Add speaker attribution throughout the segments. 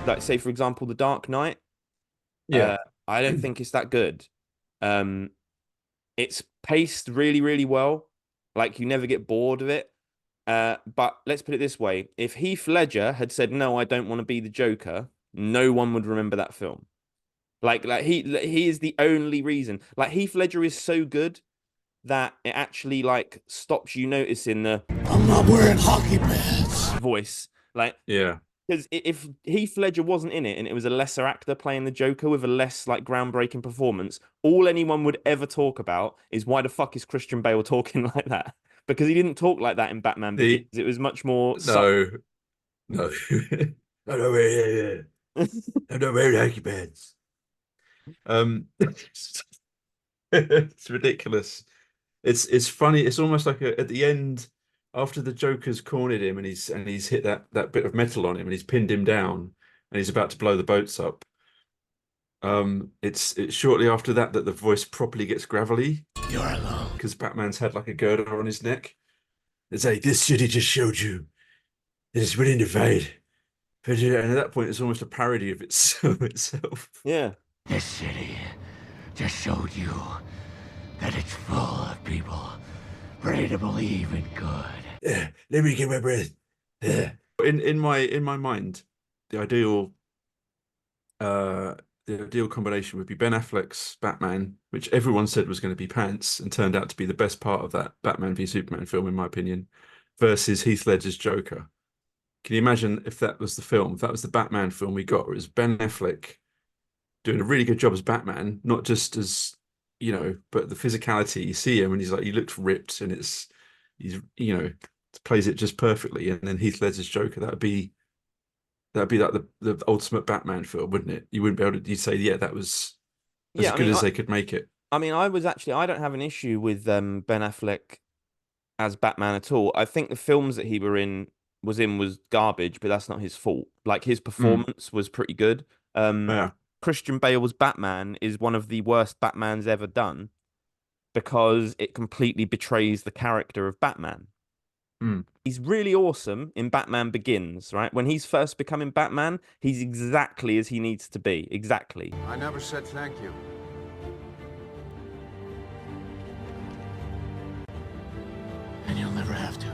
Speaker 1: like say for example, The Dark Knight.
Speaker 2: Yeah.
Speaker 1: Uh, I don't think it's that good. Um, it's paced really, really well. Like you never get bored of it. But let's put it this way: if Heath Ledger had said, "No, I don't want to be the Joker," no one would remember that film. Like he is the only reason. Like Heath Ledger is so good that it actually like stops you noticing the
Speaker 2: I'm not wearing hockey pads.
Speaker 1: voice. Like
Speaker 2: Yeah.
Speaker 1: because if Heath Ledger wasn't in it and it was a lesser actor playing the Joker with a less like groundbreaking performance, all anyone would ever talk about is why the fuck is Christian Bale talking like that? Because he didn't talk like that in Batman Begins.
Speaker 2: The
Speaker 1: It was much more subtle.
Speaker 2: no, no. I don't wear, I don't wear hockey pads. It's ridiculous. It's funny. It's almost like at the end, after the Joker's cornered him and he's hit that bit of metal on him and he's pinned him down and he's about to blow the boats up. It's shortly after that that the voice properly gets gravelly. You're alone. Because Batman's had like a girder on his neck. It's like this city just showed you that it's willing to fight. And at that point, it's almost a parody of itself.
Speaker 1: Yeah.
Speaker 3: This city just showed you that it's full of people ready to believe in good.
Speaker 2: Yeah, let me get my breath. Yeah. In my mind, the ideal uh the ideal combination would be Ben Affleck's Batman, which everyone said was going to be pants and turned out to be the best part of that Batman v Superman film, in my opinion, versus Heath Ledger's Joker. Can you imagine if that was the film, if that was the Batman film we got, where it was Ben Affleck doing a really good job as Batman, not just as, but the physicality, you see him and he's like, he looks ripped and he's, plays it just perfectly. And then Heath Ledger's Joker, that'd be like the ultimate Batman film, wouldn't it? You wouldn't be able to, you'd say, yeah, that was as
Speaker 1: Yeah,
Speaker 2: good as they could make it.
Speaker 1: I mean, I don't have an issue with Ben Affleck as Batman at all. I think the films that he was garbage, but that's not his fault. Like his
Speaker 2: Mm,
Speaker 1: performance was pretty good. Um,
Speaker 2: yeah.
Speaker 1: Christian Bale's Batman is one of the worst Batmans ever done because it completely betrays the character of Batman.
Speaker 2: Mm.
Speaker 1: He's really awesome in Batman Begins, right? When he's first becoming Batman, he's exactly as he needs to be. Exactly.
Speaker 4: I never said thank you.
Speaker 3: And you'll never have to.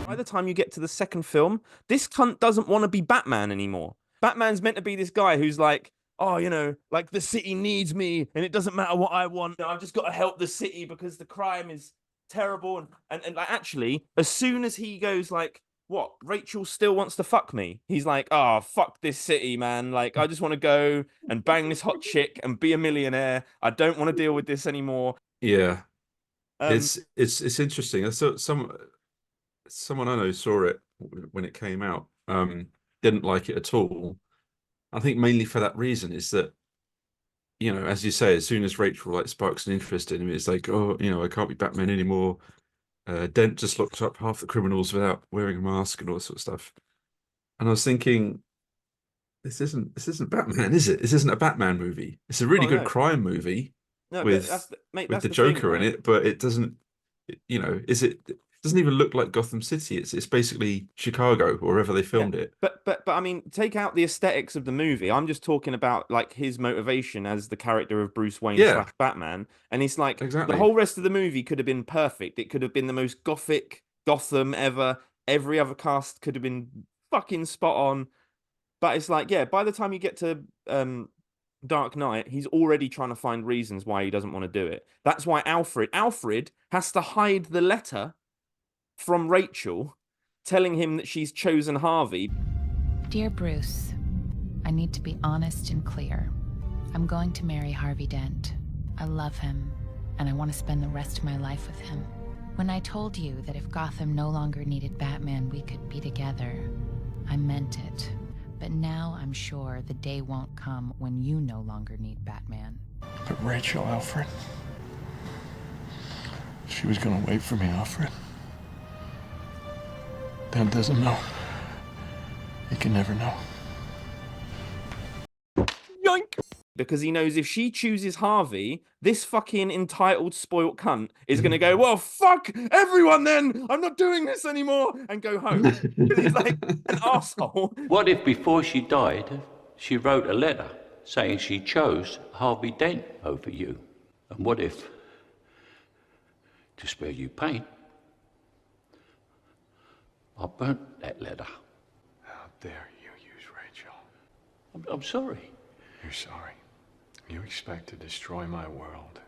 Speaker 1: By the time you get to the second film, this cunt doesn't want to be Batman anymore. Batman's meant to be this guy who's like, oh, like the city needs me and it doesn't matter what I want. I've just got to help the city because the crime is terrible. And like, actually, as soon as he goes like, what, Rachel still wants to fuck me. He's like, oh, fuck this city, man. Like, I just want to go and bang this hot chick and be a millionaire. I don't want to deal with this anymore.
Speaker 2: Yeah.
Speaker 1: Um,
Speaker 2: It's interesting. So someone I know saw it when it came out, didn't like it at all. I think mainly for that reason is that, as you say, as soon as Rachel like sparks an interest in him, it's like, oh, I can't be Batman anymore. Dent just locked up half the criminals without wearing a mask and all that sort of stuff. And I was thinking, this isn't Batman, is it? This isn't a Batman movie. It's a really
Speaker 1: oh
Speaker 2: good
Speaker 1: no,
Speaker 2: crime movie
Speaker 1: no, but
Speaker 2: with
Speaker 1: mate,
Speaker 2: with
Speaker 1: that's
Speaker 2: the
Speaker 1: the thing,
Speaker 2: Joker in
Speaker 1: right?
Speaker 2: it, but it doesn't, is it? It doesn't even look like Gotham City. It's basically Chicago or wherever they
Speaker 1: Yeah,
Speaker 2: filmed it.
Speaker 1: but I mean, take out the aesthetics of the movie. I'm just talking about like his motivation as the character of Bruce Wayne
Speaker 2: Yeah,
Speaker 1: slash Batman, and it's like the
Speaker 2: exactly.
Speaker 1: whole rest of the movie could have been perfect. It could have been the most gothic Gotham ever. Every other cast could have been fucking spot on. But it's like, yeah, by the time you get to Dark Knight, he's already trying to find reasons why he doesn't want to do it. That's why Alfred has to hide the letter from Rachel telling him that she's chosen Harvey.
Speaker 5: Dear Bruce, I need to be honest and clear. I'm going to marry Harvey Dent. I love him, and I want to spend the rest of my life with him. When I told you that if Gotham no longer needed Batman, we could be together, I meant it. But now I'm sure the day won't come when you no longer need Batman.
Speaker 3: But Rachel, Alfred, she was gonna wait for me, Alfred. Dad doesn't know. He can never know.
Speaker 1: Yoink! because he knows if she chooses Harvey, this fucking entitled, spoilt cunt is going to go, well, fuck everyone then. I'm not doing this anymore, and go home. He's like an asshole.
Speaker 3: What if before she died, she wrote a letter saying she chose Harvey Dent over you? And what if, to spare you pain, I burnt that letter?
Speaker 4: How dare you use Rachel?
Speaker 3: I'm sorry.
Speaker 4: You're sorry. You expect to destroy my world.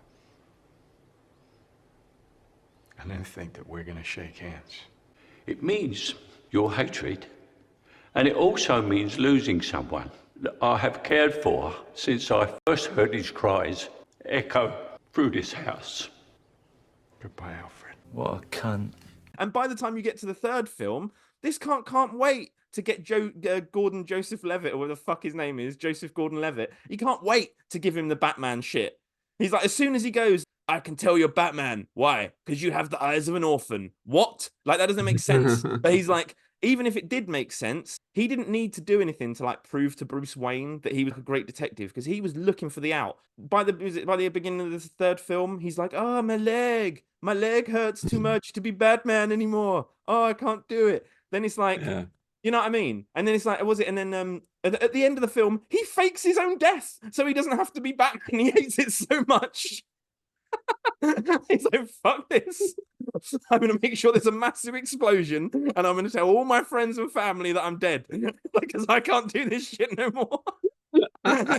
Speaker 4: And then think that we're gonna shake hands.
Speaker 3: It means your hatred, and it also means losing someone that I have cared for since I first heard his cries echo through this house.
Speaker 4: Goodbye, Alfred.
Speaker 6: What a cunt.
Speaker 1: And by the time you get to the third film, this can't wait to get Gordon Joseph Levitt, or whatever the fuck his name is, Joseph Gordon-Levitt. He can't wait to give him the Batman shit. He's like, as soon as he goes, I can tell you're Batman. Why? Because you have the eyes of an orphan. What? Like, that doesn't make sense. But he's like, even if it did make sense, he didn't need to do anything to like prove to Bruce Wayne that he was a great detective, because he was looking for the out. By the beginning of the third film, he's like, oh, my leg hurts too much to be Batman anymore. Oh, I can't do it. Then it's like,
Speaker 2: Yeah.
Speaker 1: you know what I mean? And then it's like, was it? And then at the end of the film, he fakes his own death so he doesn't have to be Batman. He hates it so much. He's like, fuck this. I'm going to make sure there's a massive explosion, and I'm going to tell all my friends and family that I'm dead, because I can't do this shit no more.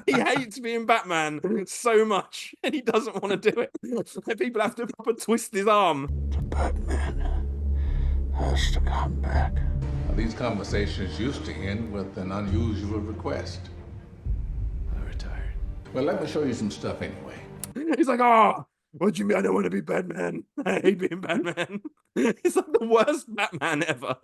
Speaker 1: He hates being Batman so much, and he doesn't want to do it. People have to proper twist his arm.
Speaker 3: The Batman has to come back.
Speaker 7: These conversations used to end with an unusual request.
Speaker 4: I retired.
Speaker 7: Well, let me show you some stuff anyway.
Speaker 1: He's like, oh, what do you mean I don't want to be Batman? I hate being Batman. He's like the worst Batman ever.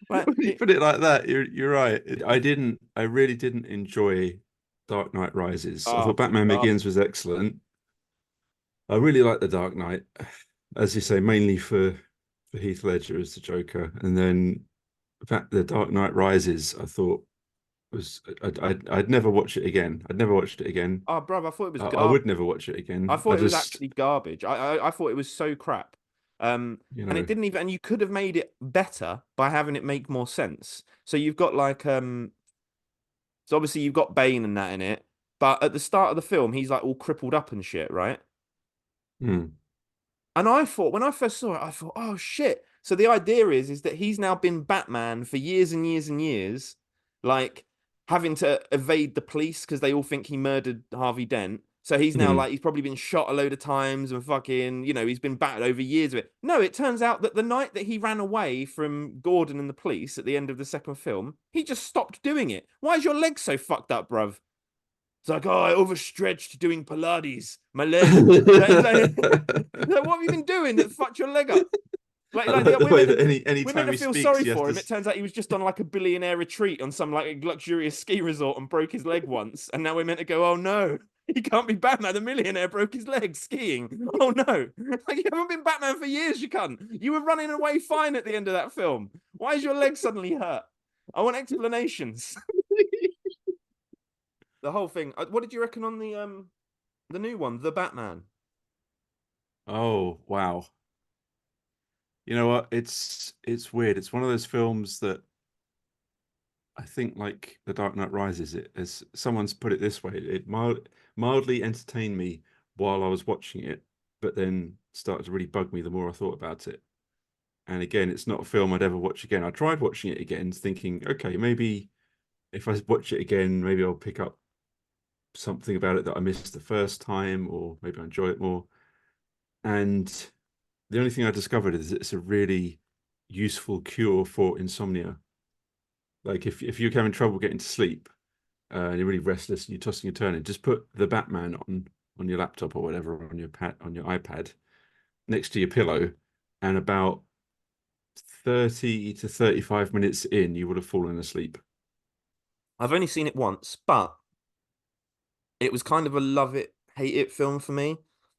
Speaker 1: But
Speaker 2: When you put it like that, you're right. I really didn't enjoy Dark Knight Rises. I thought Batman Begins was excellent. I really like The Dark Knight, as you say, mainly for Heath Ledger as the Joker, and then The Dark Knight Rises, I thought was I'd never watch it again. I'd never watched it again.
Speaker 1: oh, bruv, I thought it was garbage.
Speaker 2: I would never watch it again.
Speaker 1: I thought it was actually garbage. I thought it was so crap. And it didn't even, and you could have made it better by having it make more sense. So you've got like so obviously you've got Bane and that in it, but at the start of the film he's like all crippled up and shit, right?
Speaker 2: Hmm.
Speaker 1: And I thought, when I first saw it, I thought, oh shit. So the idea is that he's now been Batman for years and years and years, like having to evade the police because they all think he murdered Harvey Dent. So he's now like, he's probably been shot a load of times and fucking, he's been battered over years of it. No, it turns out that the night that he ran away from Gordon and the police at the end of the second film, he just stopped doing it. Why is your leg so fucked up, bruv? It's like, oh, I overstretched doing Pilates. My leg. Like, what have you been doing that fucked your leg up? Like we're meant to feel sorry for him. It turns out he was just on like a billionaire retreat on some like luxurious ski resort and broke his leg once. And now we're meant to go, oh no, he can't be Batman. The millionaire broke his leg skiing. Oh no. Like, you haven't been Batman for years, you cunt. You were running away fine at the end of that film. Why is your leg suddenly hurt? I want explanations. The whole thing. What did you reckon on the new one, The Batman?
Speaker 2: Oh, wow. You know what? It's weird. It's one of those films that I think, like The Dark Knight Rises, it as someone's put it this way, it mildly entertained me while I was watching it, but then started to really bug me the more I thought about it. And again, it's not a film I'd ever watch again. I tried watching it again, thinking, okay, maybe if I watch it again, maybe I'll pick up something about it that I missed the first time, or maybe I enjoy it more. And the only thing I discovered is it's a really useful cure for insomnia. Like if you're having trouble getting to sleep and you're really restless and you're tossing and turning, just put The Batman on your laptop or whatever, on your iPad next to your pillow, and about 30 to 35 minutes in, you would have fallen asleep.
Speaker 1: I've only seen it once, but it was kind of a love it, hate it film for me.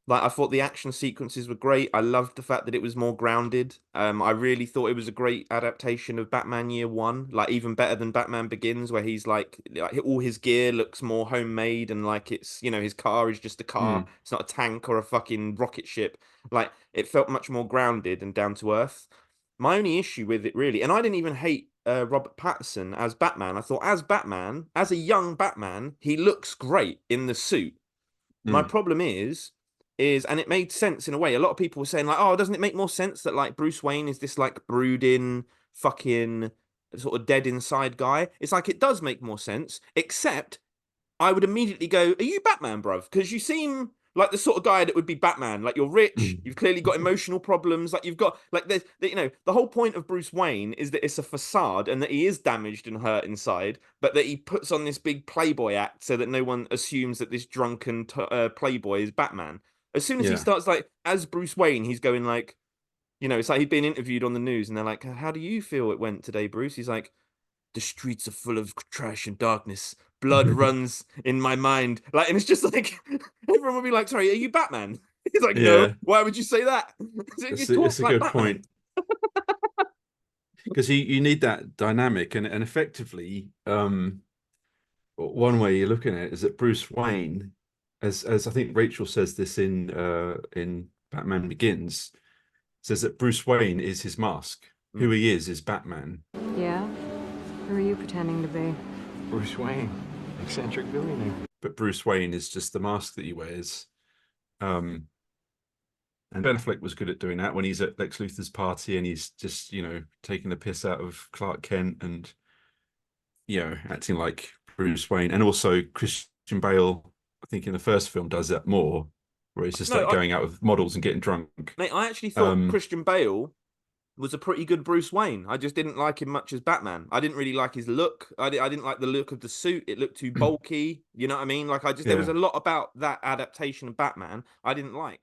Speaker 1: Like, I thought the action sequences were great. I loved the fact that it was more grounded. I really thought it was a great adaptation of Batman Year One, like even better than Batman Begins, where he's like all his gear looks more homemade and like it's, you know, his car is just a car.
Speaker 2: Mm.
Speaker 1: It's not a tank or a fucking rocket ship. Like, it felt much more grounded and down to earth. My only issue with it really, and I didn't even hate Robert Pattinson as Batman. I thought as Batman, as a young Batman, he looks great in the suit. My
Speaker 2: Mm.
Speaker 1: problem is, and it made sense in a way. A lot of people were saying like, "Oh, doesn't it make more sense that like Bruce Wayne is this like brooding, fucking sort of dead inside guy?" It's like it does make more sense, except I would immediately go, "Are you Batman, bruv? Because you seem like the sort of guy that would be Batman. Like you're rich, you've clearly got emotional problems. Like you've got like there's you know the whole point of Bruce Wayne is that it's a facade and that he is damaged and hurt inside, but that he puts on this big playboy act so that no one assumes that this drunken playboy is Batman. As soon as he
Speaker 2: Yeah.
Speaker 1: starts like as Bruce Wayne, he's going like, you know, it's like he'd been interviewed on the news and they're like, "How do you feel it went today, Bruce?" He's like, "The streets are full of trash and darkness. Blood runs in my mind." Like, and it's just like everyone would be like, "Sorry, are you Batman?" He's like, "No."
Speaker 2: Yeah,
Speaker 1: Why would you say that? You
Speaker 2: it's
Speaker 1: talk
Speaker 2: a
Speaker 1: like
Speaker 2: good
Speaker 1: Batman.
Speaker 2: point because you need that dynamic and effectively one way you're looking at it is that Bruce Wayne, as I think Rachel says this in Batman Begins, says that Bruce Wayne is his mask. Who he is Batman.
Speaker 6: Yeah? Who are you pretending to be?
Speaker 4: Bruce Wayne, eccentric billionaire.
Speaker 2: But Bruce Wayne is just the mask that he wears. And Ben Affleck was good at doing that when he's at Lex Luthor's party and he's just, you know, taking the piss out of Clark Kent and, you know, acting like Bruce Wayne. And also Christian Bale, I think in the first film, does that more, where he's just
Speaker 1: No,
Speaker 2: like going out with models and getting drunk.
Speaker 1: mate, I actually thought
Speaker 2: Um,
Speaker 1: Christian Bale was a pretty good Bruce Wayne. I just didn't like him much as Batman. I didn't really like his look. I didn't like the look of the suit. It looked too bulky. You know what I mean? Like there was
Speaker 2: Yeah.
Speaker 1: a lot about that adaptation of Batman I didn't like.